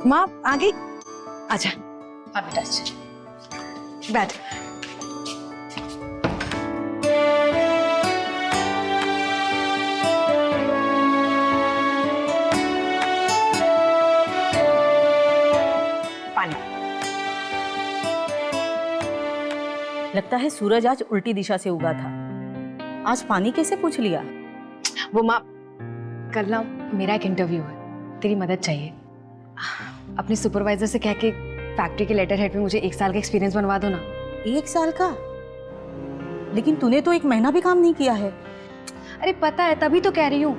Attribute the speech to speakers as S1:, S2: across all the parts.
S1: माँ आ गई? आजा। हाँ बेटा बैठ। पानी।
S2: लगता है सूरज आज उल्टी दिशा से उगा था। आज पानी कैसे पूछ लिया?
S1: वो माँ, कल ना मेरा एक इंटरव्यू है, तेरी मदद चाहिए। अपने सुपरवाइजर से कह के फैक्ट्री के लेटर हेड में मुझे 1 साल का एक्सपीरियंस बनवा दो ना।
S2: 1 साल का? लेकिन तूने तो 1 महीना भी काम नहीं किया है।
S1: अरे पता है, तभी तो कह रही हूँ।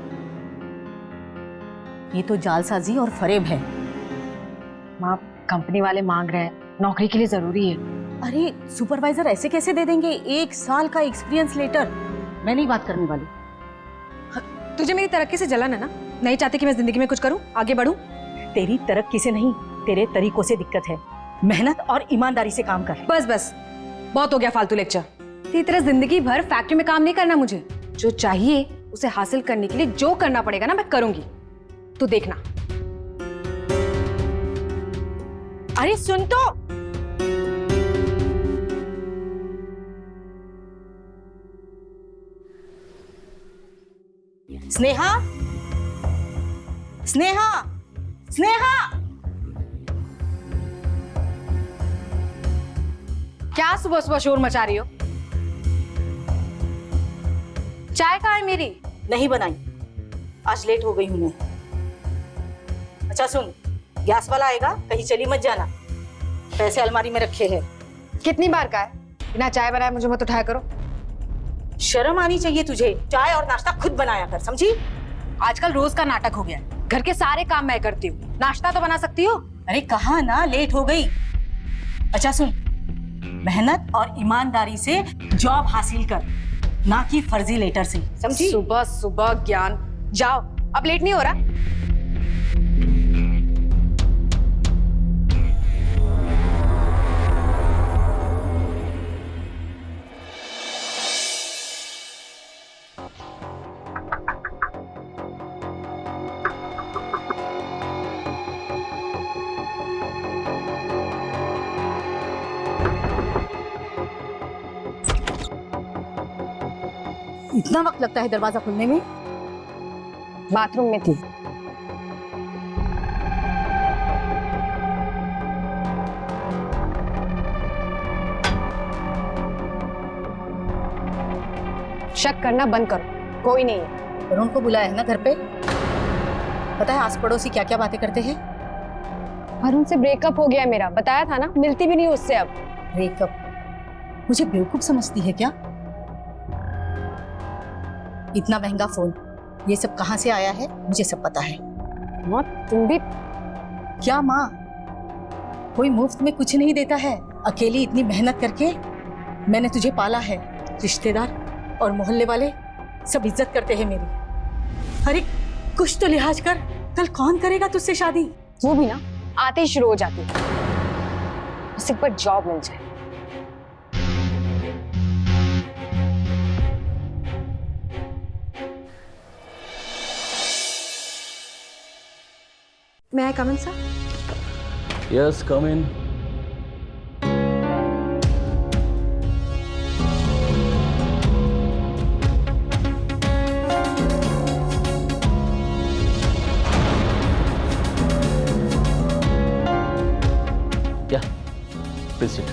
S2: ये तो जालसाजी और फरेब है।
S1: माँ, कंपनी वाले मांग रहे हैं, नौकरी के लिए जरूरी है।
S2: अरे सुपरवाइजर ऐसे कैसे दे देंगे 1 साल का एक्सपीरियंस लेटर? मैं नहीं बात करने वाली।
S1: तुझे मेरी तरक्की से जलन है ना? नहीं चाहती कि मैं जिंदगी में कुछ करूं, आगे बढ़ूं?
S2: तेरी तरक्की से नहीं, तेरे तरीकों से दिक्कत है। मेहनत और ईमानदारी से काम कर।
S1: बस बस, बहुत हो गया फालतू लेक्चर। तेरी तरह जिंदगी भर फैक्ट्री में काम नहीं करना मुझे। जो चाहिए उसे हासिल करने के लिए जो करना पड़ेगा ना, मैं करूंगी। तू देखना।
S2: अरे सुन तो। स्नेहा, स्नेहा, स्नेहा।
S1: क्या सुबह सुबह शोर मचा रही हो? चाय कहाँ है मेरी?
S2: नहीं बनाई, आज लेट हो गई हूं मैं। अच्छा सुन, गैस वाला आएगा, कहीं चली मत जाना। पैसे अलमारी में रखे हैं।
S1: कितनी बार का है, बिना चाय बनाए मुझे मत उठाया करो।
S2: शर्म आनी चाहिए तुझे। चाय और नाश्ता खुद बनाया कर, समझी?
S1: आजकल रोज का नाटक हो गया है। घर के सारे काम मैं करती हूँ, नाश्ता तो बना सकती हो।
S2: अरे कहा ना, लेट हो गई। अच्छा सुन, मेहनत और ईमानदारी से जॉब हासिल कर, ना कि फर्जी लेटर से, समझी?
S1: सुबह सुबह ज्ञान। जाओ, अब लेट नहीं हो रहा?
S2: इतना वक्त लगता है दरवाजा खुलने में?
S1: बाथरूम में थी। शक करना बंद करो, कोई नहीं है।
S2: वरुण को बुलाया है ना घर पे? पता है आस पड़ोसी क्या क्या बातें करते हैं?
S1: वरुण से ब्रेकअप हो गया है मेरा, बताया था ना, मिलती भी नहीं उससे अब।
S2: ब्रेकअप? मुझे बेवकूफ समझती है क्या? इतना महंगा फोन, ये सब कहाँ से आया है मुझे सब पता है।
S1: माँ तुम भी।
S2: क्या माँ? कोई मुफ्त में कुछ नहीं देता है। अकेली इतनी मेहनत करके मैंने तुझे पाला है। रिश्तेदार और मोहल्ले वाले सब इज्जत करते हैं मेरी। अरे कुछ तो लिहाज कर, कल कौन करेगा तुझसे शादी?
S1: वो भी ना आते ही शुरू हो जाती, उसे पर जॉब मिल जाए। May I come in, sir?
S3: Yes, come in. Yeah, please sit.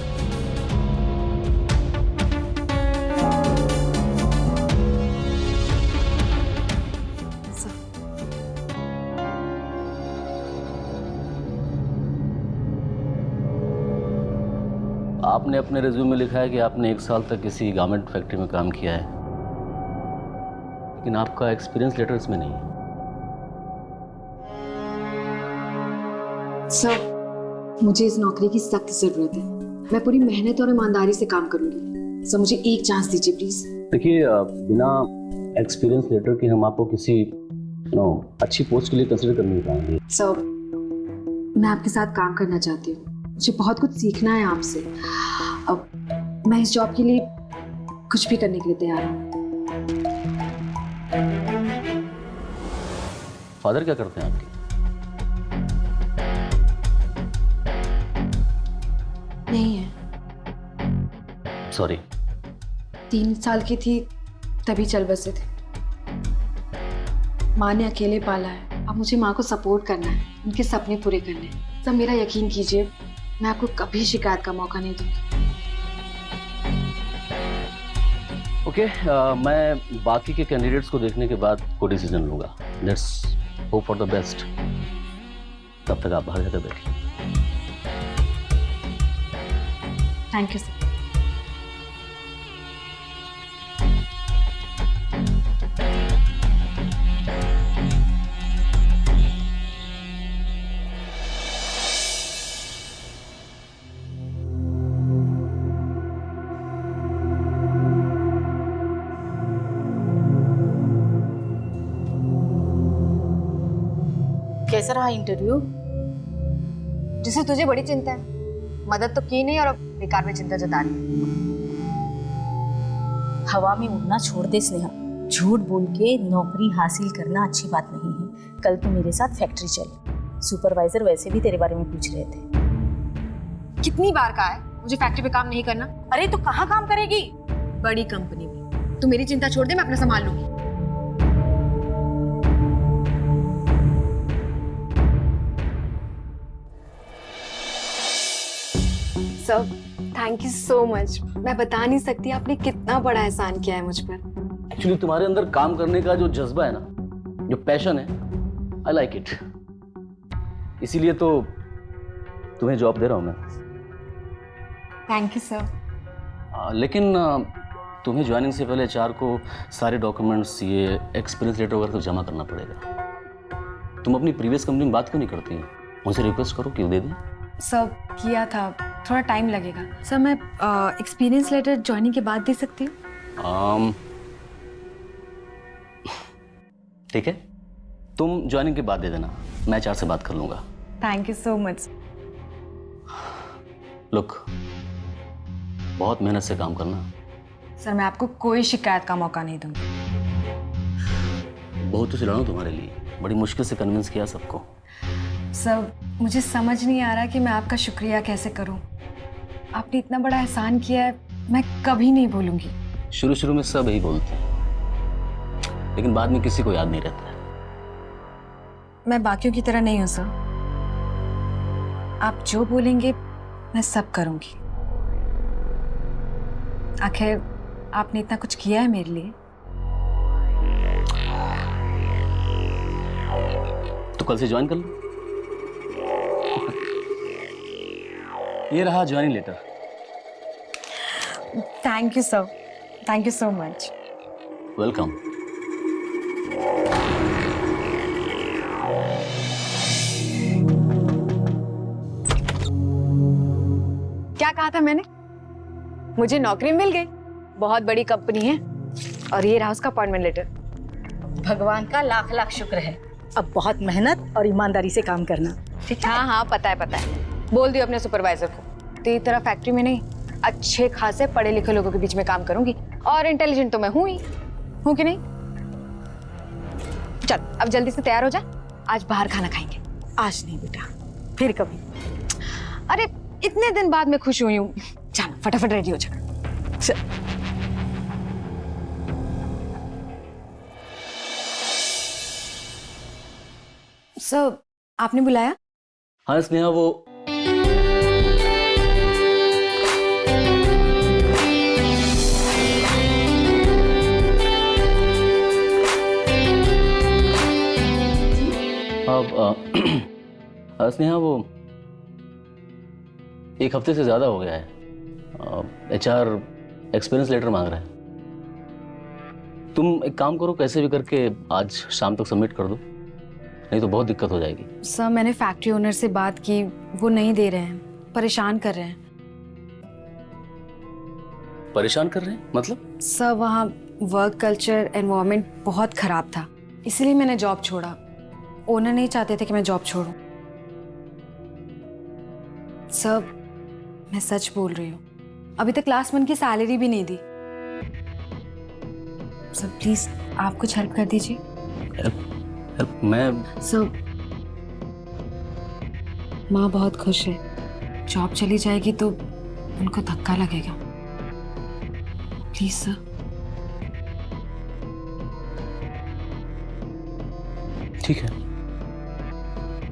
S3: आपने अपने रिज्यूमे में लिखा है कि आपने 1 साल तक किसी गारमेंट फैक्ट्री में काम किया है, लेकिन आपका एक्सपीरियंस लेटर इसमें नहीं है।
S4: सर, मुझे इस नौकरी की सख्त जरूरत है। मैं पूरी मेहनत और ईमानदारी से काम करूंगी। सर मुझे एक चांस दीजिए प्लीज।
S3: देखिए, बिना एक्सपीरियंस लेटर के हम आपको किसी अच्छी पोस्ट के लिए कंसिडर कर नहीं पाएंगे।
S4: सर, मैं आपके साथ काम करना चाहती हूँ। मुझे बहुत कुछ सीखना है आपसे। अब मैं इस जॉब के लिए कुछ भी करने के लिए तैयार हूँ।
S3: फादर क्या करते हैं आपके?
S4: नहीं है।
S3: सॉरी।
S4: 3 साल की थी तभी चल बसे थे। माँ ने अकेले पाला है, अब मुझे माँ को सपोर्ट करना है, उनके सपने पूरे करने हैं। सब मेरा यकीन कीजिए, मैं आपको कभी शिकायत का मौका नहीं दूंगी।
S3: ओके, मैं बाकी के कैंडिडेट्स को देखने के बाद कोई डिसीजन लूंगा। Let's hope for the best. तब तक आप बाहर जाकर बैठिए।
S4: Thank you sir.
S2: कैसा रहा इंटरव्यू?
S1: जिसे तुझे बड़ी चिंता है, मदद तो की नहीं और अब बेकार में चिंता जता रही है।
S2: हवा में उड़ना छोड़ दे स्नेहा। झूठ बोल के नौकरी हासिल करना अच्छी बात नहीं है। कल तू मेरे साथ फैक्ट्री चल। सुपरवाइजर वैसे भी तेरे बारे में पूछ रहे थे।
S1: कितनी बार कहा है मुझे फैक्ट्री पे काम नहीं करना?
S2: अरे तो कहाँ काम करेगी?
S1: बड़ी कंपनी में। तू मेरी चिंता छोड़ दे, मैं अपना संभाल लूंगी। Sir, thank you so much. मैं बता नहीं सकती आपने कितना बड़ा एहसान किया है मुझ पर।
S3: एक्चुअली तुम्हारे अंदर काम करने का जो जज्बा है ना, जो पैशन है, आई लाइक इट। इसीलिए तो तुम्हें जॉब दे रहा हूं मैं।
S1: Thank you sir.
S3: लेकिन तुम्हें ज्वाइनिंग से पहले एचआर को सारे डॉक्यूमेंट्स, ये एक्सपीरियंस लेटर वगैरह तो जमा करना पड़ेगा। तुम अपनी प्रीवियस कंपनी में बात क्यों नहीं करती? उनसे रिक्वेस्ट करो कि वो दे दें।
S1: सर, किया था, थोड़ा टाइम लगेगा। सर, मैं एक्सपीरियंस लेटर ज्वाइनिंग के बाद दे सकती हूँ?
S3: ठीक है, तुम ज्वाइनिंग के बाद दे देना, मैं एचआर से बात कर लूंगा।
S1: Thank you so much.
S3: Look, बहुत मेहनत से काम करना।
S1: सर, मैं आपको कोई शिकायत का मौका नहीं दूंगी।
S3: बहुत कुछ लड़ा तुम्हारे लिए, बड़ी मुश्किल से कन्विंस किया सबको।
S1: सर, मुझे समझ नहीं आ रहा कि मैं आपका शुक्रिया कैसे करूं। आपने इतना बड़ा एहसान किया है, मैं कभी नहीं भूलूंगी।
S3: शुरू शुरू में सब यही बोलते हैं, लेकिन बाद में किसी को याद नहीं रहता है।
S1: मैं बाकियों की तरह नहीं हूं सर। आप जो बोलेंगे मैं सब करूंगी। आखिर आपने इतना कुछ किया है मेरे लिए।
S3: तो कल से ज्वाइन कर लो। ये रहा joining letter.
S1: Thank you sir, thank you so much.
S3: Welcome.
S1: क्या कहा था मैंने? मुझे नौकरी मिल गई, बहुत बड़ी कंपनी है, और ये रहा उसका अपॉइंटमेंट लेटर।
S2: भगवान का लाख लाख शुक्र है। अब बहुत मेहनत और ईमानदारी से काम करना, ठीक है?
S1: हाँ हाँ, पता है पता है। बोल दियो अपने सुपरवाइजर को, तेरी तरह फैक्ट्री में नहीं, अच्छे खासे पढ़े लिखे लोगों के बीच में काम करूंगी। और इंटेलिजेंट तो मैं हूँ ही, हूँ कि नहीं? चल अब जल्दी से तैयार हो जा, आज बाहर खाना खाएंगे।
S2: आज नहीं बेटा, फिर कभी।
S1: अरे इतने दिन बाद मैं खुश हुई हूँ। जाना फटाफट रेडी हो जा।
S2: चल।
S1: सर, आपने बुलाया?
S3: हाँ स्नेहा, वो अब स्नेहा, वो एक हफ्ते से ज़्यादा हो गया है। एचआर एक्सपीरियंस लेटर मांग रहा है। तुम एक काम करो, कैसे भी करके आज शाम तक सबमिट कर दो, नहीं तो बहुत दिक्कत हो जाएगी।
S1: सर, मैंने फैक्ट्री ओनर से बात की, वो नहीं दे रहे हैं, परेशान कर रहे हैं।
S3: परेशान कर रहे हैं मतलब?
S1: सर, वहाँ वर्क कल्चर एनवायरनमेंट बहुत खराब था, इसलिए मैंने जॉब छोड़ा। ओनर नहीं चाहते थे कि मैं जॉब छोड़ूं। सर, मैं सच बोल रही हूँ, अभी तक क्लास 1 की सैलरी भी नहीं दी। सर प्लीज आप कुछ हेल्प कर दीजिए।
S3: हेल्प? मैं
S1: सर, माँ बहुत खुश है, जॉब चली जाएगी तो
S4: उनको धक्का लगेगा। Please sir.
S3: ठीक है,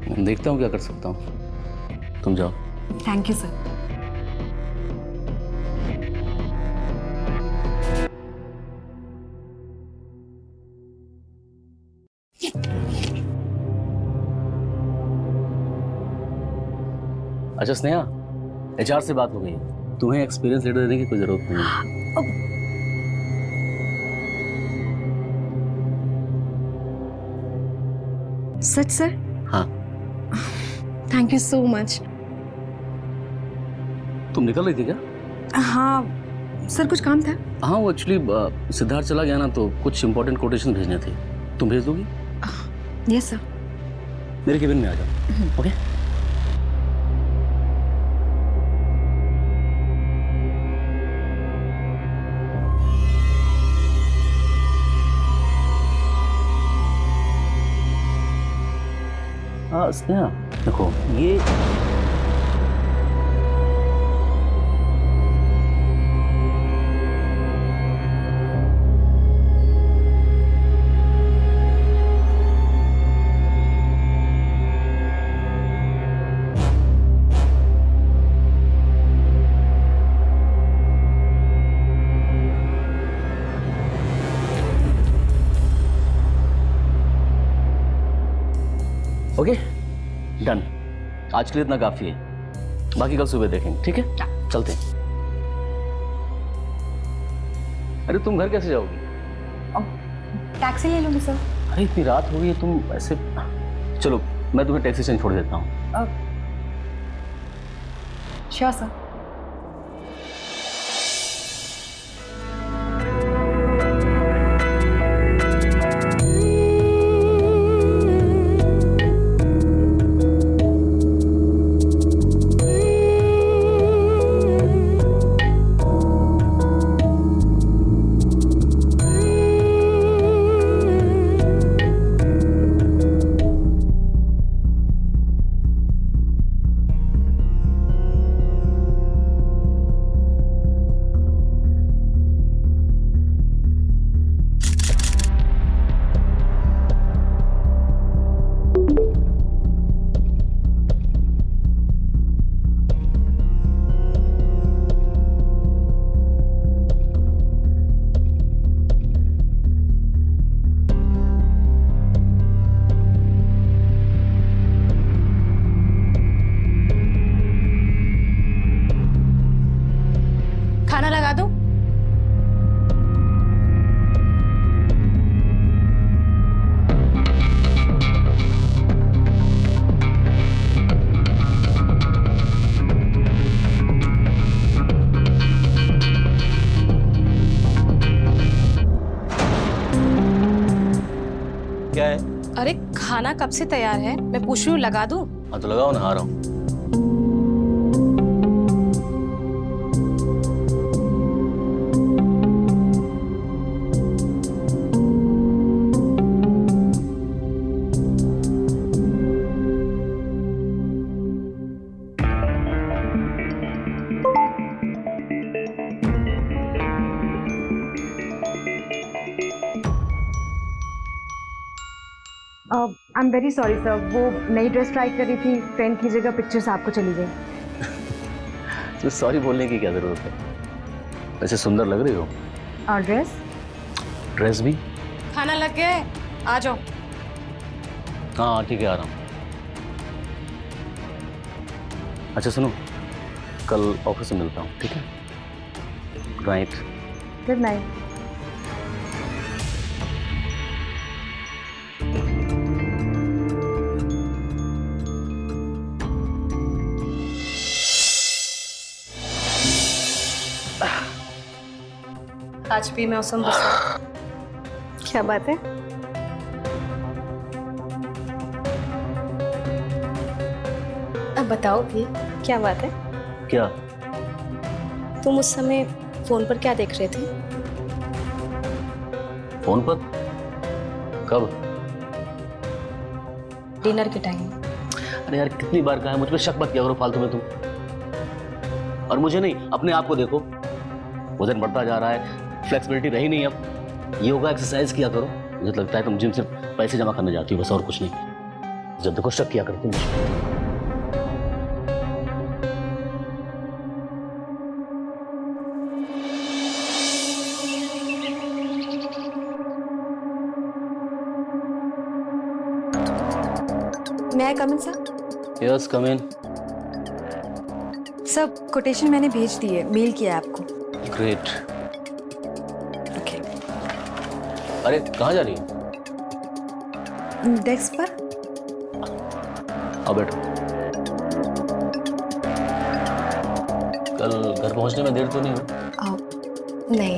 S3: मैं देखता हूँ क्या कर सकता हूँ। तुम जाओ।
S4: Thank you sir.
S3: अच्छा स्नेहा, एचआर से बात हो गई है, तुम्हें एक्सपीरियंस लेटर देने की कोई जरूरत नहीं है।
S1: सच सर?
S3: हाँ।
S1: Thank you so much.
S3: तुम निकल रही थी क्या?
S1: हाँ सर, कुछ काम था।
S3: हाँ, वो एक्चुअली सिद्धार्थ चला गया ना, तो कुछ इंपॉर्टेंट कोटेशन भेजने थे। तुम भेज दोगी?
S1: Yes sir.
S3: मेरे केबिन में आ जाओ। ओके। स्नेहा देखो, ये ओके डन। आज के लिए इतना काफी है, बाकी कल सुबह देखेंगे, ठीक है? चलते हैं। अरे तुम घर कैसे जाओगी?
S1: टैक्सी ले लूंगी सर।
S3: अरे इतनी रात हो गई है, तुम ऐसे। चलो मैं तुम्हें टैक्सी स्टैंड छोड़ देता हूँ।
S1: Sure sir.
S2: खाना लगा दूं?
S3: क्या है?
S2: अरे खाना कब से तैयार है? मैं पूछ रही हूँ, लगा दूं?
S3: हाँ तो लगाओ ना, आ रहा हूँ।
S1: I am very sorry sir, वो नई ड्रेस ट्राई कर रही थी, फ्रेंड की जगह पिक्चर्स आपको चली गई।
S3: तो सॉरी बोलने की क्या जरूरत है? वैसे सुंदर लग रही हो।
S1: और ड्रेस?
S3: ड्रेस भी।
S2: खाना लग गया है, आ जाओ।
S3: हाँ ठीक है, आ रहा हूँ। अच्छा सुनो, कल ऑफिस से मिलता हूँ, ठीक है? Good night.
S1: Good night.
S2: आज भी मौसम बसा। क्या बात है? अब बताओ भी, क्या बात है?
S3: क्या?
S2: तुम उस समय फोन पर क्या देख रहे थे?
S3: फोन पर? कब?
S2: डिनर के टाइम।
S3: अरे यार कितनी बार कहा है, मुझ पे शक मत किया करो फालतू में तुम। और मुझे नहीं, अपने आप को देखो, वजन बढ़ता जा रहा है, फ्लेक्सिबिलिटी रही नहीं अब। योगा एक्सरसाइज किया करो। मुझे तो लगता है तुम जिम सिर्फ पैसे जमा करने जाती हो, बस और कुछ नहीं। जब देखो शक किया करती मुझे।
S1: मैं आई कम इन सर?
S3: यस कम इन।
S1: सब कोटेशन मैंने भेज दी है, मेल किया है आपको।
S3: ग्रेट।
S1: ओके।
S3: अरे कहाँ जा रही हो?
S1: डेस्क पर।
S3: आओ बैठो। कल घर पहुंचने में देर तो नहीं हुई?
S1: नहीं,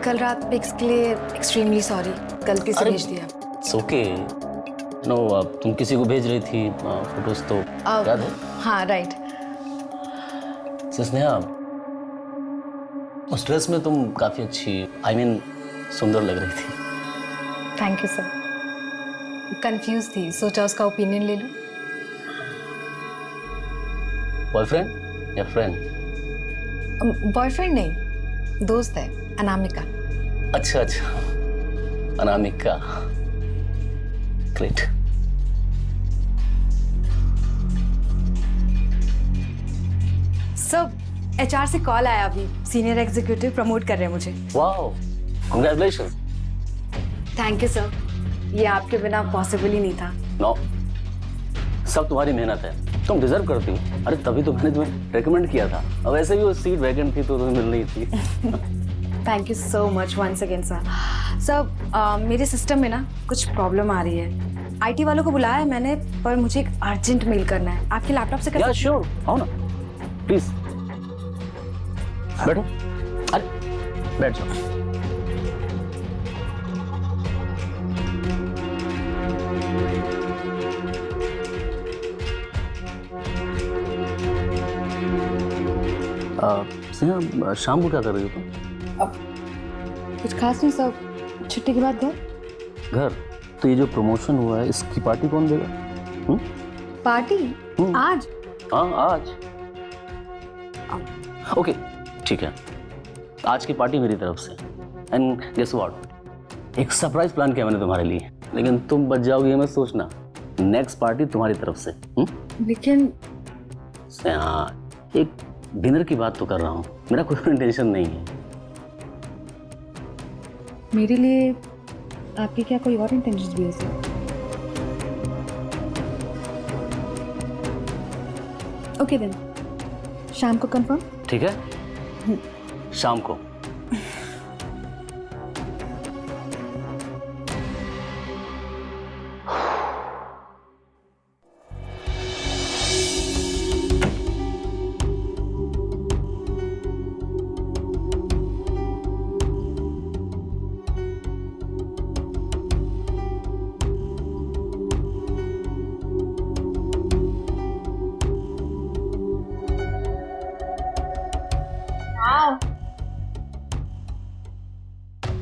S1: कल रात पिक्स के लिए एक्सट्रीमली सॉरी, गलती से
S3: अरे,
S1: भेज दिया।
S3: It's okay. नो, अब तुम किसी को भेज रही थी फोटोज तो याद है?
S1: हाँ राइट।
S3: स्नेहा, उस ड्रेस में तुम काफी अच्छी, I mean, सुंदर लग रही थी।
S1: Thank you sir. कंफ्यूज थी, सोचा उसका ओपिनियन ले लूं।
S3: बॉयफ्रेंड या फ्रेंड?
S1: बॉयफ्रेंड नहीं, दोस्त है, अनामिका।
S3: अच्छा अच्छा, अनामिका। ग्रेट।
S1: सब एचआर से कॉल आया अभी, सीनियर एग्जीक्यूटिव प्रमोट कर रहे हैं मुझे।
S3: Wow, congratulations.
S1: Thank you sir, ये आपके बिना पॉसिबल ही नहीं था।
S3: नो, सब तुम्हारी मेहनत है, तुम डिजर्व करती हो। अरे तभी तो मैंने तुम्हें रेकमेंड किया था, और वैसे भी वो सीट वैकेंट थी तो तुम्हें मिल रही थी।
S1: Thank you so much once again sir. Sir मेरे सिस्टम में ना कुछ प्रॉब्लम आ रही है। आईटी वालों को बुलाया है मैंने, पर मुझे एक अर्जेंट मेल करना है। आपके लैपटॉप से कर
S3: या श्योर, आओ ना प्लीज, बैठो। अरे बैठ जाओ। स्नेहा, शाम को क्या कर रही हो तुम?
S1: कुछ खास नहीं सर, छुट्टी के बाद घर।
S3: घर? तो ये जो प्रमोशन हुआ है इसकी पार्टी कौन देगा?
S1: पार्टी? आज?
S3: हाँ आज। ओके ठीक है, आज की पार्टी मेरी तरफ से। एंड गेस व्हाट, एक सरप्राइज प्लान किया मैंने तुम्हारे लिए, लेकिन तुम बच जाओगी ये मत सोचना। नेक्स्ट पार्टी तुम्हारी तरफ से।
S1: लेकिन
S3: हाँ, एक डिनर की बात तो कर रहा हूँ, मेरा कोई इंटेंशन नहीं है।
S1: मेरे लिए आपके क्या कोई और इंटेंशन भी हो सकते? ओके देन, शाम को कंफर्म?
S3: ठीक है, शाम को।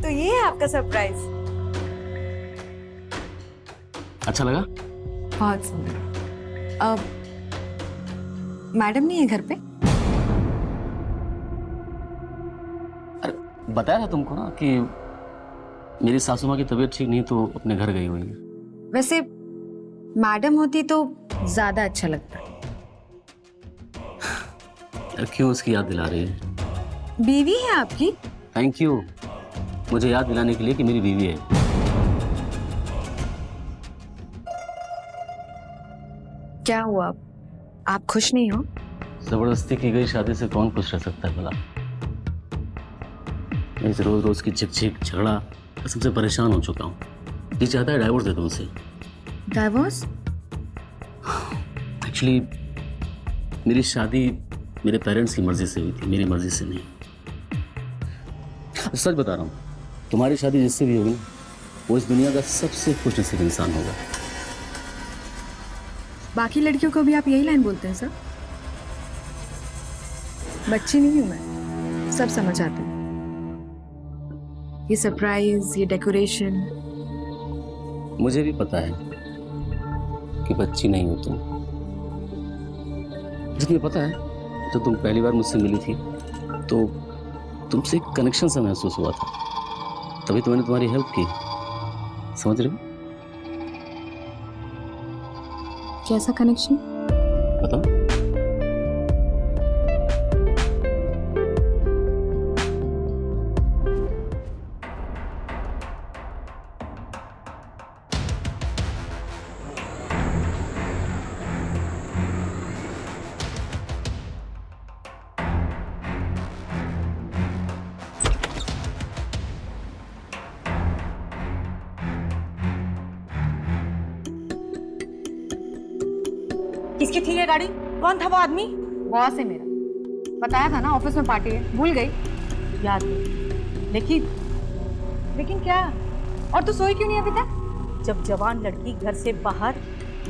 S1: तो ये है आपका सरप्राइज।
S3: अच्छा लगा?
S1: बहुत सुंदर। अब मैडम नहीं है घर पे?
S3: अरे बताया था तुमको ना कि मेरी सासू माँ की तबीयत ठीक नहीं तो अपने घर गई हुई है।
S1: वैसे मैडम होती तो ज्यादा अच्छा लगता।
S3: यार क्यों उसकी याद दिला रही है?
S1: बीवी है आपकी?
S3: थैंक यू, मुझे याद दिलाने के लिए कि मेरी बीवी है।
S1: क्या हुआ, आप खुश नहीं हो?
S3: जबरदस्ती की गई शादी से कौन खुश रह सकता है भला? मैं इस रोज रोज की चिक झगड़ा सबसे परेशान हो चुका हूँ। ये चाहता है डाइवोर्स दे दूं उसे।
S1: डाइवोर्स?
S3: एक्चुअली मेरी शादी मेरे पेरेंट्स की मर्जी से हुई थी, मेरी मर्जी से नहीं। सच बता रहा हूँ, तुम्हारी शादी जिससे भी होगी वो इस दुनिया का सबसे खुशनसीब इंसान होगा।
S1: बाकी लड़कियों को भी आप यही लाइन बोलते हैं सर? बच्ची नहीं हूं मैं, सब समझ आते हैं। ये सरप्राइज, ये डेकोरेशन।
S3: मुझे भी पता है कि बच्ची नहीं हो तुम, लेकिन पता है जब तुम पहली बार मुझसे मिली थी तो तुमसे एक कनेक्शन सा महसूस हुआ था, तभी तो मैंने तुम्हारी हेल्प की। समझ रहे हो?
S4: कैसा कनेक्शन?
S3: बताओ।
S2: किसकी थी ये गाड़ी? कौन था वो आदमी?
S1: बॉस है मेरा, बताया था ना ऑफिस में पार्टी है, भूल गई?
S2: याद नहीं। लेकिन
S1: क्या? और तू सोई क्यों नहीं अभी तक?
S2: जब जवान लड़की घर से बाहर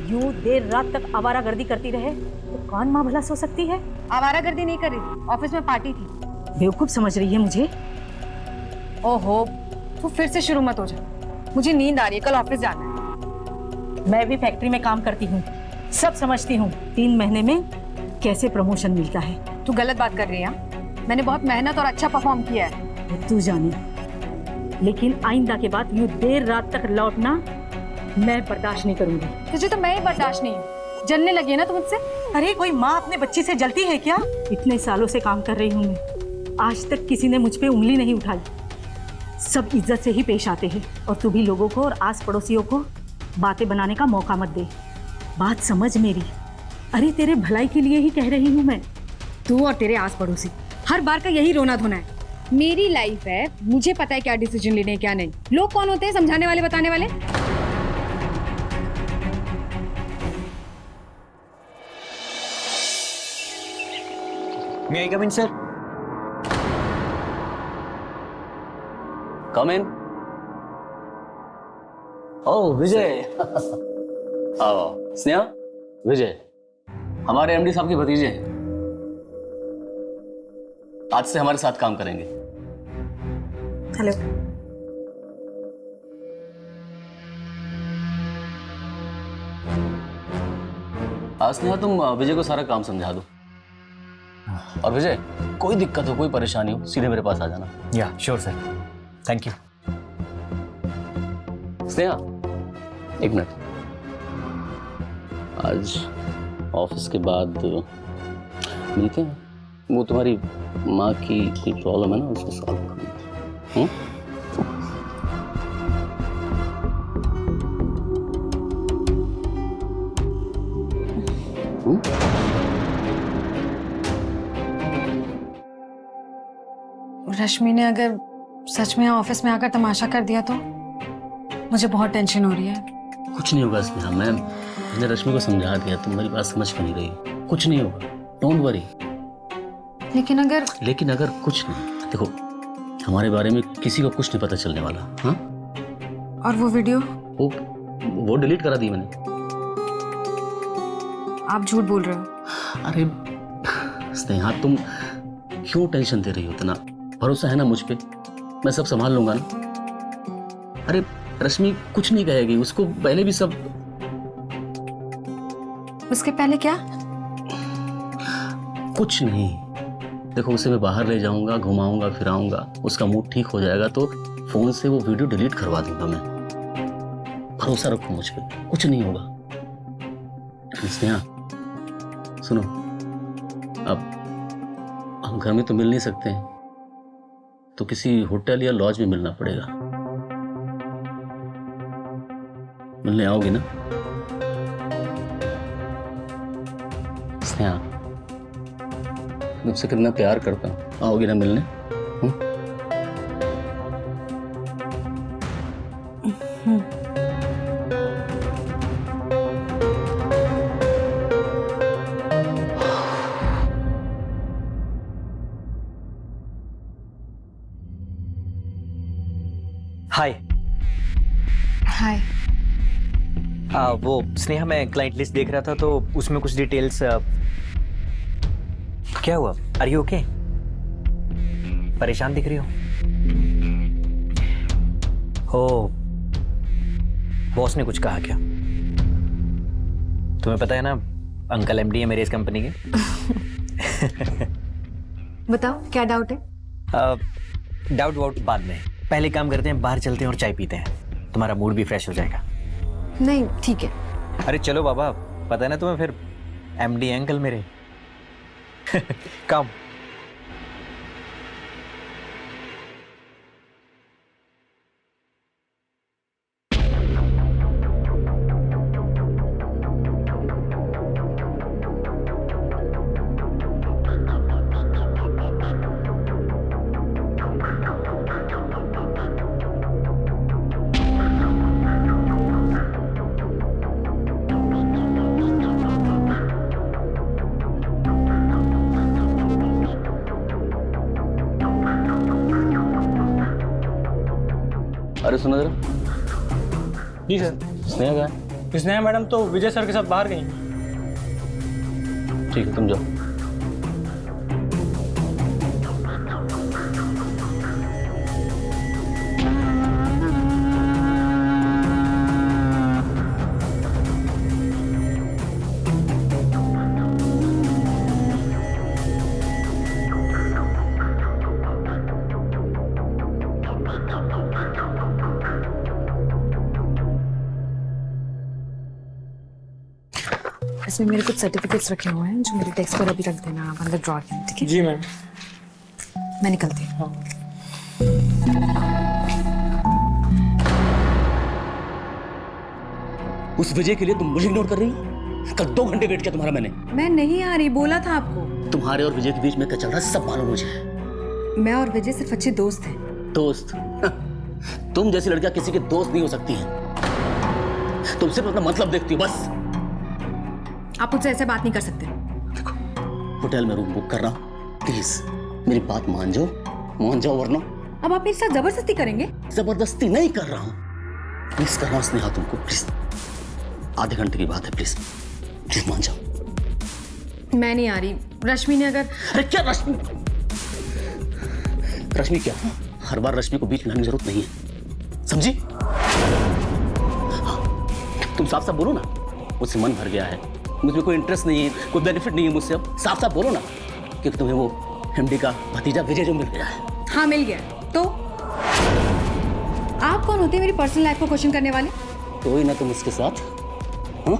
S2: यूं देर रात तक आवारागर्दी करती रहे तो कौन माँ भला सो सकती है?
S1: आवारागर्दी नहीं कर रही थी, ऑफिस में पार्टी थी।
S2: बेवकूफ समझ रही है मुझे?
S1: ओहो, तू फिर से शुरू मत हो जा, मुझे नींद आ रही है, कल ऑफिस जाना है।
S2: मैं भी फैक्ट्री में काम करती हूँ, सब समझती हूँ। 3 महीने में कैसे प्रमोशन मिलता है।
S1: तू गलत बात कर रही है। मैंने बहुत मेहनत और अच्छा परफॉर्म किया है।
S2: वो तू जाने, लेकिन आइंदा के बाद यूं देर रात तक लौटना मैं बर्दाश्त नहीं करूंगी।
S1: तुझे तो मैं ही बर्दाश्त नहीं हूँ, जलने लगी है ना तुम मुझसे।
S2: अरे कोई माँ अपने बच्चे से जलती है क्या? इतने सालों से काम कर रही हूँ मैं, आज तक किसी ने मुझ पे उंगली नहीं उठाई। सब इज्जत से ही पेश आते हैं और तू भी लोगों को और आस पड़ोसियों को बातें बनाने का मौका मत दे। बात समझ मेरी, अरे तेरे भलाई के लिए ही कह रही हूँ मैं।
S1: तू और तेरे आस पड़ोसी हर बार का यही रोना धोना है। मेरी लाइफ है, मुझे पता है क्या डिसीजन लेने हैं क्या नहीं। लोग कौन होते हैं समझाने वाले बताने वाले?
S5: May I come in, sir?
S3: Come in. Oh, विजय। आओ। स्नेहा, विजय हमारे एमडी साहब के भतीजे हैं, आज से हमारे साथ काम करेंगे।
S1: हेलो।
S3: स्नेहा, तुम विजय को सारा काम समझा दो। और विजय, कोई दिक्कत हो, कोई परेशानी हो, सीधे मेरे पास आ जाना।
S5: Yeah, sure, sir. Thank you.
S3: Sneha, एक मिनट। आज ऑफिस के बाद मिलते हैं। वो तुम्हारी माँ की कोई प्रॉब्लम है ना, उसको सॉल्व करना।
S1: रश्मि ने अगर सच में ऑफिस में आकर तमाशा कर दिया तो मुझे बहुत टेंशन हो रही है।
S3: कुछ नहीं होगा स्नेहा, मैंने रश्मि को समझा दिया, तुम मेरी बात समझ क्यों नहीं रही? कुछ नहीं होगा, डोंट वरी। लेकिन अगर कुछ नहीं, देखो हमारे बारे में किसी को कुछ नहीं पता चलने वाला। हाँ?
S1: और वो वीडियो?
S3: वो डिलीट करा दी मैंने।
S1: आप झूठ बोल रहे हो।
S3: अरे स्नेहा, तुम क्यों टेंशन दे रही हो? इतना भरोसा है ना मुझ पे, मैं सब संभाल लूंगा ना। अरे रश्मि कुछ नहीं कहेगी, उसको पहले भी सब।
S1: उसके पहले क्या?
S3: कुछ नहीं, देखो उसे मैं बाहर ले जाऊंगा, घुमाऊंगा फिराऊंगा, उसका मूड ठीक हो जाएगा तो फोन से वो वीडियो डिलीट करवा दूंगा मैं। भरोसा रखो मुझ पे, कुछ नहीं होगा। स्नेहा सुनो, अब हम घर में तो मिल नहीं सकते हैं, तो किसी होटल या लॉज में मिलना पड़ेगा। मिलने आओगी ना स्नेहा? मुझसे कितना प्यार करता हूँ, आओगी ना मिलने?
S5: हाय।
S1: हाय।
S5: वो स्नेहा, मैं क्लाइंट लिस्ट देख रहा था तो उसमें कुछ डिटेल्स। क्या हुआ? Are you okay? परेशान दिख रही हो। ओ, बॉस ने कुछ कहा क्या? तुम्हें पता है ना, अंकल एमडी है मेरे इस कंपनी के।
S1: बताओ क्या डाउट है?
S5: डाउट वाउट बाद में, पहले काम करते हैं, बाहर चलते हैं और चाय पीते हैं, तुम्हारा मूड भी फ्रेश हो जाएगा।
S1: नहीं ठीक है।
S5: अरे चलो बाबा, पता है ना तुम्हें फिर एमडी अंकल मेरे। काम।
S3: अरे सुनो जरा,
S6: जी सर।
S3: स्नेहा कहाँ है?
S6: स्नेहा मैडम तो विजय सर के साथ बाहर गई।
S3: ठीक है तुम जाओ।
S1: इसमें मेरे कुछ सर्टिफिकेट्स रखे हुए हैं जो मेरे डेस्क पर अभी रख देना आप अंदर ड्रॉर के अंदर, ठीक है?
S6: जी मैम।
S1: मैं निकलती हूँ।
S6: हाँ।
S3: उस विजय के लिए तुम मुझे इग्नोर कर रही हो? कल 2 घंटे वेट किया तुम्हारा मैंने।
S1: मैं नहीं आ रही, बोला था आपको।
S3: तुम्हारे और विजय के बीच में क्या चल रहा है सब मालूम मुझे।
S1: मैं और विजय सिर्फ अच्छे दोस्त हैं।
S3: दोस्त? तुम जैसी लड़कियां किसी के दोस्त नहीं हो सकती हैं। तुम सिर्फ अपना मतलब देखती हो बस।
S1: आप मुझसे ऐसे बात नहीं कर सकते।
S3: देखो, होटल में रूम बुक कर रहा हूं, प्लीज मेरी बात मान जाओ वरना।
S1: अब आप मेरे साथ जबरदस्ती करेंगे?
S3: जबरदस्ती नहीं कर रहा हूं, प्लीज कर रहा हूं स्नेहा तुमको, प्लीज। आधे घंटे की बात है, प्लीज प्लीज मान जाओ।
S1: मैं नहीं आ रही। रश्मि ने अगर...
S3: अरे क्या रश्मि? रश्मि क्या? हर बार रश्मि को बीच में लाने की जरूरत नहीं है, समझी? हाँ, तुम साफ साफ बोलो ना, मुझसे मन भर गया है, मुझमें कोई इंटरेस्ट नहीं है, कोई बेनिफिट नहीं है मुझसे। अब साफ साफ बोलो ना कि तुम्हें वो एमडी का भतीजा विजय जो मिल गया है।
S1: हाँ मिल गया। तो आप कौन होते हैं मेरी पर्सनल लाइफ को क्वेश्चन करने वाले?
S3: कोई ना तुम इसके साथ। हाँ?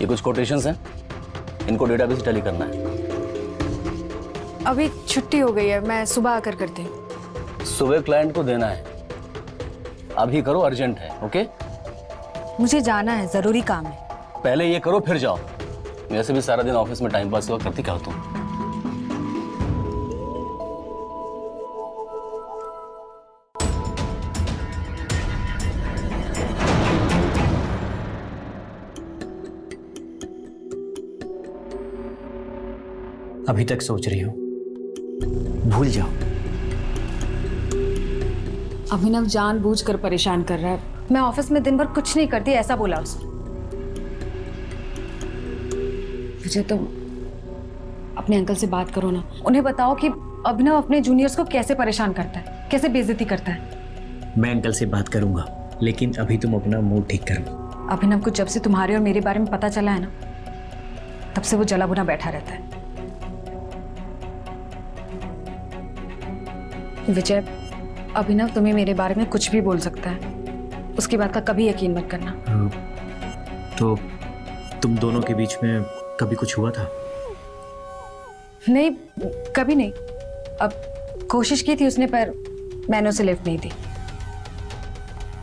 S3: ये कुछ कोटेशंस हैं, इनको डेटाबेस से टैली करना है।
S1: अभी छुट्टी हो गई है, मैं सुबह आकर करती हूँ।
S3: सुबह क्लाइंट को देना है, अभी करो, अर्जेंट है। ओके?
S1: मुझे जाना है, जरूरी काम है।
S3: पहले ये करो फिर जाओ। वैसे भी सारा दिन ऑफिस में टाइम पास हुआ करती क्या हो तुम?
S5: अभी तक सोच रही हो? भूल जाओ।
S1: अभिनव जानबूझकर परेशान कर रहा है। मैं ऑफिस में दिन भर कुछ नहीं करती, ऐसा बोला उसने। मुझे तो अपने अंकल से बात करो ना, उन्हें बताओ कि अभिनव अपने जूनियर्स को कैसे परेशान करता है, कैसे बेइज्जती करता है।
S5: मैं अंकल से बात करूंगा, लेकिन अभी तुम अपना मूड ठीक करो।
S1: अभिनव को जब से तुम्हारे और मेरे बारे में पता चला है ना, तब से वो जला भुना बैठा रहता है। विजय, अभिनव तुम्हें मेरे बारे में कुछ भी बोल सकता है, उसकी बात का कभी यकीन मत करना।
S5: तो तुम दोनों के बीच में कभी कुछ हुआ था?
S1: नहीं, कभी नहीं। अब कोशिश की थी उसने, पर मैंने उसे लिफ्ट नहीं दी,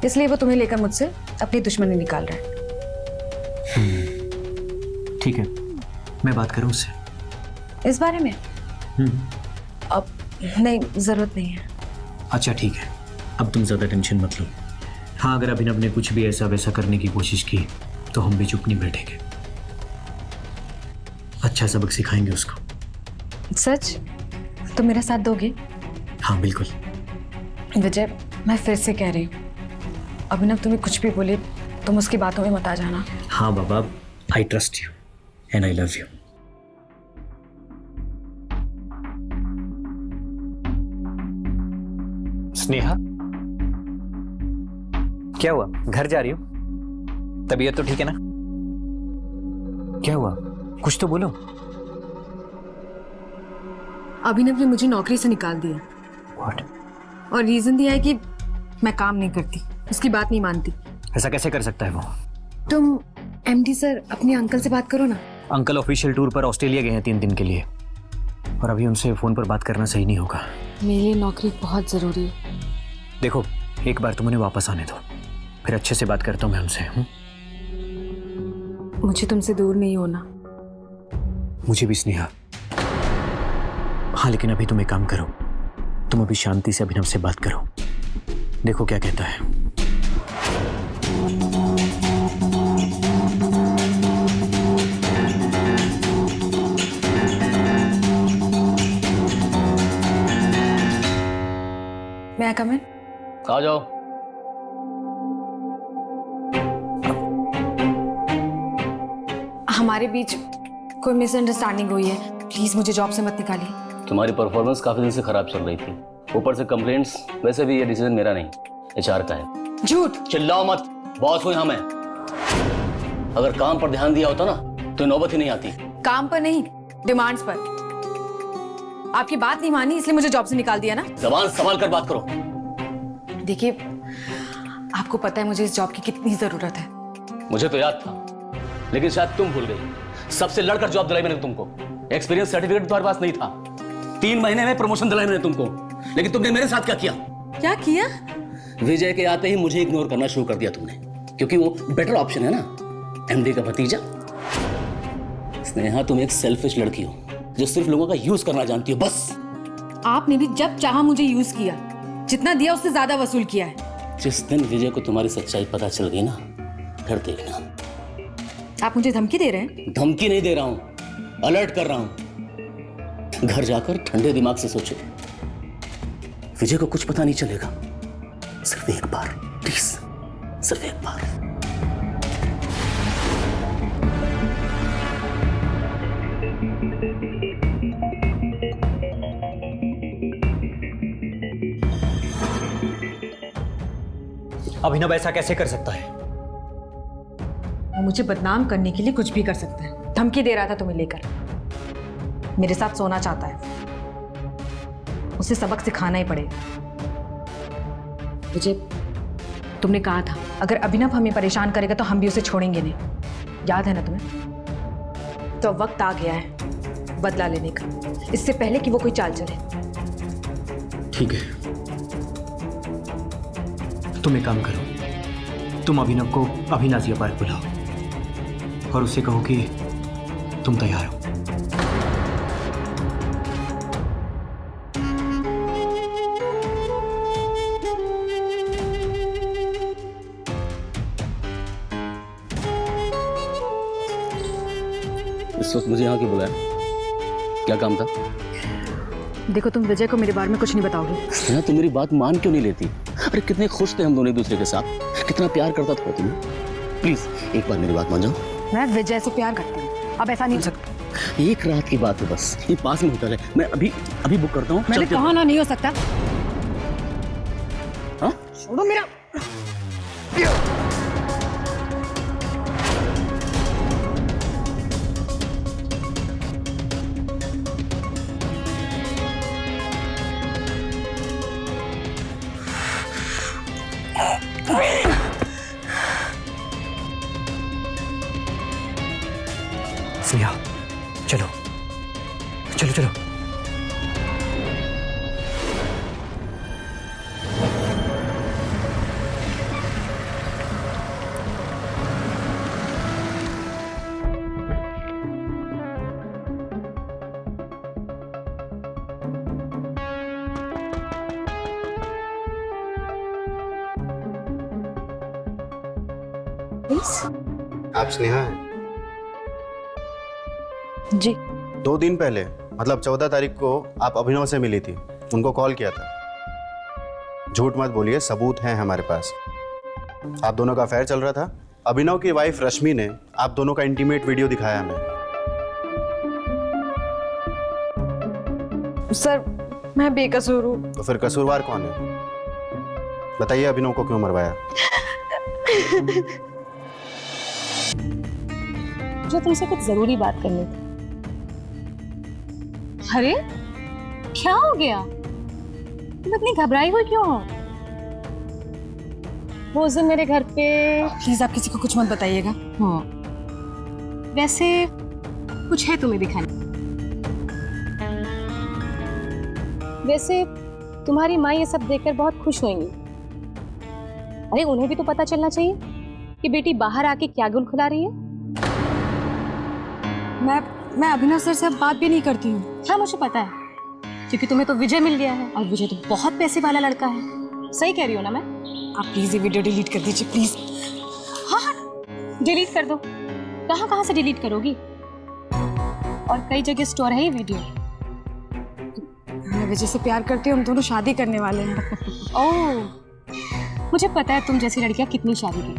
S1: इसलिए वो तुम्हें लेकर मुझसे अपनी दुश्मनी निकाल रहा है।
S5: ठीक है, मैं बात करूं उससे
S1: इस बारे में? अब नहीं, जरूरत नहीं है।
S5: अच्छा ठीक है, अब तुम ज़्यादा टेंशन मत लो। हाँ, अगर अभिनव ने कुछ भी ऐसा वैसा करने की कोशिश की तो हम भी चुप नहीं बैठेंगे, अच्छा सबक सिखाएंगे उसको।
S1: सच? तुम मेरा साथ दोगे?
S5: हाँ बिल्कुल।
S1: विजय, मैं फिर से कह रही हूँ, अभिनव तुम्हें कुछ भी बोले तुम उसकी बातों में मत आ जाना।
S5: हाँ बाबा, I trust you and I love you. Sneha, क्या हुआ, घर जा रही हो? तबीयत तो ठीक है ना? क्या हुआ, कुछ तो बोलो।
S1: अभिनव ने मुझे नौकरी से निकाल दिया
S5: What?
S1: और रीजन दिया है कि मैं काम नहीं करती, उसकी बात नहीं मानती।
S5: ऐसा कैसे कर सकता है वो?
S1: तुम एमडी सर अपने अंकल से बात करो ना।
S5: अंकल ऑफिशियल टूर पर ऑस्ट्रेलिया गए हैं 3 दिन के लिए, और अभी उनसे फोन पर बात करना सही नहीं होगा।
S1: मेरे लिए नौकरी बहुत जरूरी है।
S5: देखो, एक बार तुम उन्हें वापस आने दो, फिर अच्छे से बात करता हूँ मैं उनसे।
S1: मुझे तुमसे दूर नहीं होना।
S5: मुझे भी स्नेहा। हाँ, लेकिन अभी तुम एक काम करो, तुम अभी शांति से अभिनव से बात करो, देखो क्या कहता है।
S1: मैं कम इन?
S3: आ जाओ।
S1: हमारे बीच कोई मिसअंडरस्टैंडिंग हुई है, प्लीज मुझे जॉब से मत निकालिए।
S3: तुम्हारी परफॉर्मेंस काफी दिन से खराब चल रही थी, ऊपर से कंप्लेंट्स। वैसे भी ये डिसीजन मेरा नहीं, एचआर का है।
S1: झूठ।
S3: चिल्लाओ मत, बॉस हूं यहां मैं। अगर काम पर ध्यान दिया होता ना तो नौबत ही नहीं आती।
S1: काम पर नहीं, डिमांड्स पर। आपकी बात नहीं मानी इसलिए मुझे जॉब से निकाल दिया ना।
S3: जबान संभाल कर बात करो।
S1: देखिए, आपको पता है मुझे इस जॉब की कितनी जरूरत है।
S3: मुझे तो याद था, लेकिन शायद तुम भूल गई। सबसे लड़कर जॉब दिलाई मैंने तुमको, एक्सपीरियंस सर्टिफिकेट तुम्हारे पास नहीं था। 3 महीने में प्रमोशन दिलाई मैंने तुमको, लेकिन तुमने मेरे साथ क्या किया?
S2: क्या किया?
S3: विजय के आते ही मुझे इग्नोर करना शुरू कर दिया तुमने, क्योंकि वो बेटर ऑप्शन है ना, एमडी का भतीजा। स्नेहा, तुम एक सेल्फिश लड़की हो जो सिर्फ लोगों का यूज करना जानती हो, बस।
S1: आपने भी जब चाहा मुझे यूज किया, जितना दिया उससे ज्यादा वसूल किया है।
S3: जिस दिन विजय को तुम्हारी सच्चाई पता चल गई ना, फिर देखना।
S1: आप मुझे धमकी दे रहे हैं?
S3: धमकी नहीं दे रहा हूं, अलर्ट कर रहा हूं। घर जाकर ठंडे दिमाग से सोचो, विजय को कुछ पता नहीं चलेगा। सिर्फ एक बार प्लीज, सिर्फ एक बार।
S5: अभिनव ऐसा कैसे कर सकता है?
S1: वो मुझे बदनाम करने के लिए कुछ भी कर सकता है। धमकी दे रहा था तुम्हें लेकर, मेरे साथ सोना चाहता है। उसे सबक सिखाना ही पड़ेगा। मुझे तुमने कहा था अगर अभिनव हमें परेशान करेगा तो हम भी उसे छोड़ेंगे नहीं, याद है ना तुम्हें? तो वक्त आ गया है बदला लेने का, इससे पहले कि वो कोई चाल चले।
S5: ठीक है, तुम एक काम करो, तुम अभिनव को अभी नाजिया पार्क बुलाओ और उससे कहो कि तुम तैयार हो।
S3: इस वक्त मुझे यहाँ क्यों बुलाया? क्या काम था?
S1: देखो, तुम विजय को मेरे बारे में कुछ नहीं बताओगे।
S3: स्नेहा, तुम मेरी बात मान क्यों नहीं लेती? अरे कितने खुश थे हम दोनों एक दूसरे के साथ, कितना प्यार करता था तुम्हें। प्लीज एक बार मेरी बात मान जाओ।
S1: मैं विजय से प्यार करती हूँ, अब ऐसा नहीं हो सकता।
S3: एक रात की बात है बस, ये पास में होटल है, मैं अभी बुक करता हूँ।
S1: मैंने कहा ना नहीं हो सकता।
S3: हाँ?
S1: छोड़ो मेरा।
S5: स्नेहा, चलो चलो चलो।
S7: आप स्नेहा हैं?
S1: जी।
S7: 2 दिन पहले मतलब 14 तारीख को आप अभिनव से मिली थी, उनको कॉल किया था। झूठ मत बोलिए, सबूत हैं हमारे पास। आप दोनों का अफेयर चल रहा था। अभिनव की वाइफ रश्मि ने आप दोनों का इंटीमेट वीडियो दिखाया हमें।
S1: सर, मैं बेकसूर हूँ।
S7: तो फिर कसूरवार कौन है? बताइए, अभिनव को क्यों मरवाया?
S2: मुझे तुमसे कुछ जरूरी बात करनी थी। अरे क्या हो गया, तुम इतनी घबराई हुई क्यों हो? वो उस दिन मेरे घर पे
S1: प्लीज आप किसी को कुछ मत बताइएगा।
S2: वैसे कुछ है तुम्हें दिखाने। वैसे तुम्हारी माँ ये सब देखकर बहुत खुश होंगी। अरे उन्हें भी तो पता चलना चाहिए कि बेटी बाहर आके क्या गुल खिला रही है।
S1: मैं अभिनव सर से अब बात भी नहीं करती हूँ।
S2: हाँ मुझे पता है, क्योंकि तुम्हें तो विजय मिल गया है और विजय तो बहुत पैसे वाला लड़का है। सही कह रही हो ना मैं?
S1: आप प्लीज ये वीडियो डिलीट कर दीजिए प्लीज।
S2: हाँ हाँ डिलीट कर दो। कहाँ से डिलीट करोगी? और कई जगह स्टोर है ये वीडियो।
S1: मैं विजय से प्यार करती हूँ, हम दोनों शादी करने वाले हैं।
S2: ओह मुझे पता है तुम जैसी लड़कियां कितनी शादी की,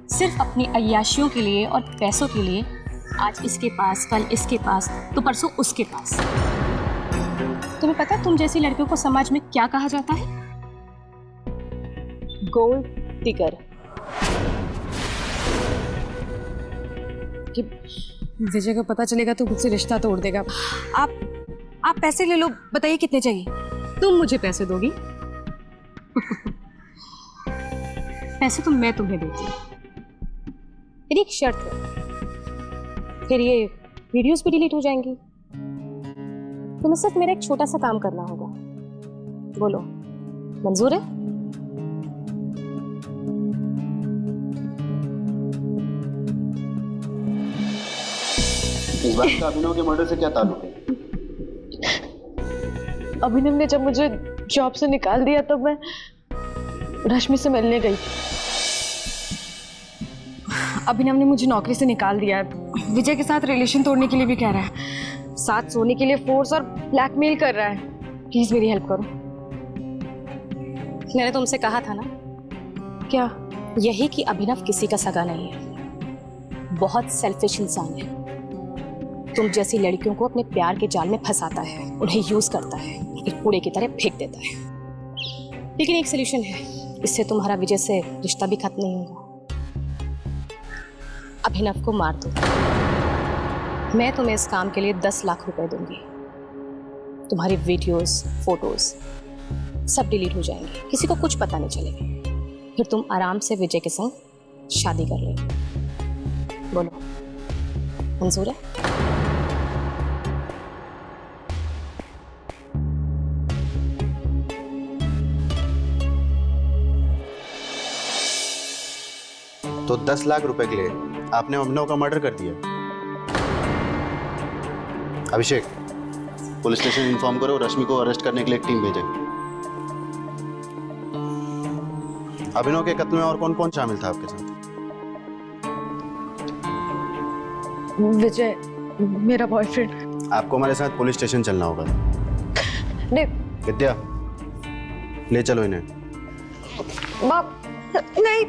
S2: सिर्फ अपनी अय्याशियों के लिए और पैसों के लिए। आज इसके पास, कल इसके पास, तो परसों उसके पास। तुम्हें पता है तुम जैसी लड़कियों को समाज में क्या कहा जाता है? Gold digger.
S1: कि विजय को पता चलेगा तो मुझसे रिश्ता तोड़ देगा। आप पैसे ले लो, बताइए कितने चाहिए?
S2: तुम मुझे पैसे दोगी? पैसे तो मैं तुम्हें देती हूँ, मेरी एक शर्त है। फिर ये वीडियोस भी डिलीट हो जाएंगी। तुम्हें सिर्फ मेरा एक छोटा सा काम करना होगा। बोलो मंजूर है?
S7: इस बात का अभिनव के मर्डर से क्या ताल्लुक है?
S8: अभिनव ने जब मुझे जॉब से निकाल दिया तब मैं रश्मि से मिलने गई थी।
S1: अभिनव ने मुझे नौकरी से निकाल दिया है। विजय के साथ रिलेशन तोड़ने के लिए भी कह रहा है, साथ सोने के लिए फोर्स और ब्लैकमेल कर रहा है। प्लीज मेरी हेल्प करो।
S2: मैंने तुमसे कहा था ना,
S8: क्या?
S2: यही कि अभिनव किसी का सगा नहीं है, बहुत सेल्फिश इंसान है। तुम जैसी लड़कियों को अपने प्यार के जाल में फंसाता है, उन्हें यूज करता है, एक कूड़े की तरह फेंक देता है। लेकिन एक सोल्यूशन है, इससे तुम्हारा विजय से रिश्ता भी खत्म नहीं होगा। अभिनव को मार दो। मैं तुम्हें इस काम के लिए 10 लाख रुपए दूंगी। तुम्हारी वीडियोस, फोटोज सब डिलीट हो जाएंगे, किसी को कुछ पता नहीं चलेगा। फिर तुम आराम से विजय के संग शादी कर लेना। बोलो मंजूर है?
S7: तो 10 लाख रुपए के लिए आपने अभिनव का मर्डर कर दिया? अभिषेक, पुलिस स्टेशन इन्फॉर्म करो, रश्मि को अरेस्ट करने के लिए एक टीम भेजे। अभिनव के कत्ल में और कौन कौन शामिल था आपके साथ?
S8: विजय, मेरा बॉयफ्रेंड।
S7: आपको हमारे साथ पुलिस स्टेशन चलना होगा।
S8: नहीं।
S7: विद्या, ले चलो इन्हें।
S8: नहीं